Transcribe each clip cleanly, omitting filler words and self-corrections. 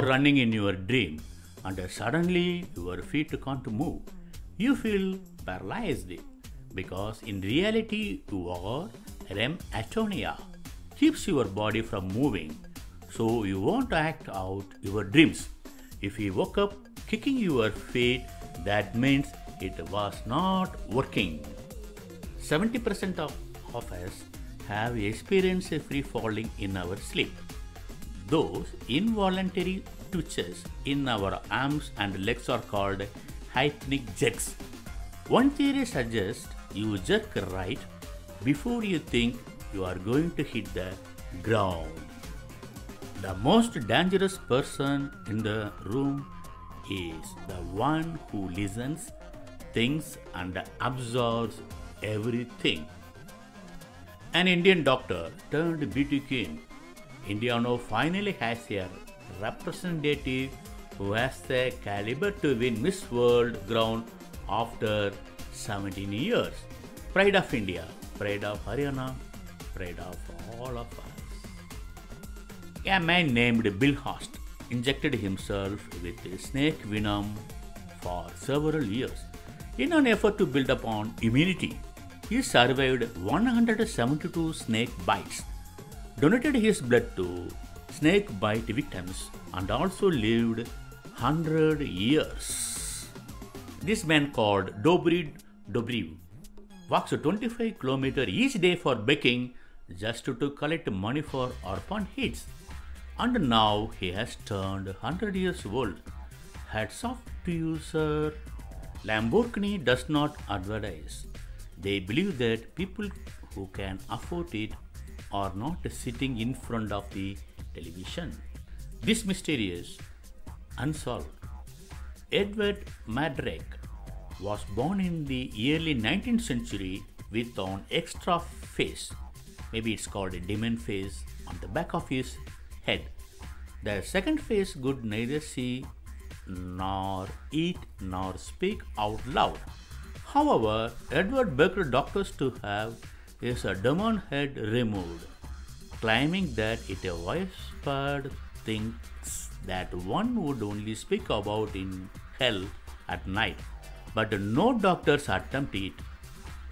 are running in your dream and suddenly your feet can't move. You feel paralyzed because in reality you are REM atonia. Keeps your body from moving, so you won't act out your dreams. If you woke up kicking your feet, that means it was not working. 70% of us have experienced free falling in our sleep. Those involuntary twitches in our arms and legs are called hypnic jerks. One theory suggests you jerk right before you think you are going to hit the ground. The most dangerous person in the room is the one who listens, thinks, and absorbs everything. An Indian doctor turned beauty queen. India now finally has a representative who has the caliber to win Miss World crown after 17 years. Pride of India, pride of Haryana, pride of all of us. A man named Bill Host injected himself with snake venom for several years in an effort to build upon immunity. He survived 172 snake bites, donated his blood to snake bite victims, and also lived 100 years. This man called Dobry Dobrev walks 25 km each day for baking just to collect money for orphan kids. And now he has turned 100 years old. Hats off to you, sir. Lamborghini does not advertise. They believe that people who can afford it are not sitting in front of the television. This mysterious unsolved. Edward Mandrake was born in the early 19th century with an extra face, maybe it's called a demon face, on the back of his head. The second face could neither see nor eat nor speak out loud. However, Edward begged doctors to have his demon head removed, claiming that it whispered things that one would only speak about in hell at night. But no doctors attempted it.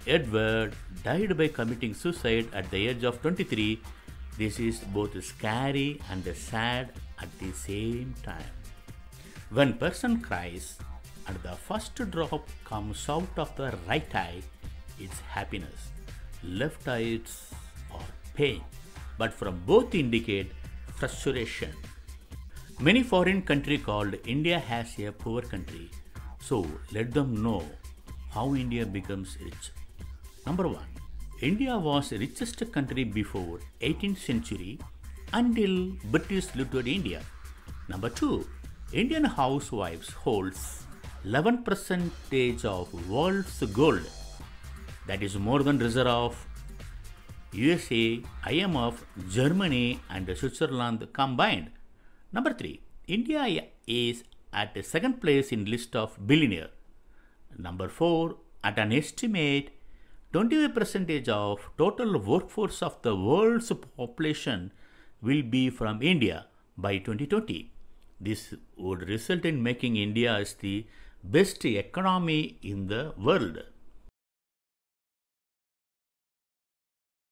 Edward died by committing suicide at the age of 23. This is both scary and sad at the same time. When person cries and the first drop comes out of the right eye, it's happiness. Left eye it's or pain, but from both indicate frustration. Many foreign countries called India as a poor country, so let them know how India becomes rich. Number 1. India was the richest country before 18th century until British looted India. Number 2. Indian housewives holds 11% of world's gold. That is more than reserve of USA, IMF, Germany and Switzerland combined. Number 3. India is at the second place in list of billionaire. Number 4. At an estimate 25% of total workforce of the world's population will be from India by 2020. This would result in making India as the best economy in the world.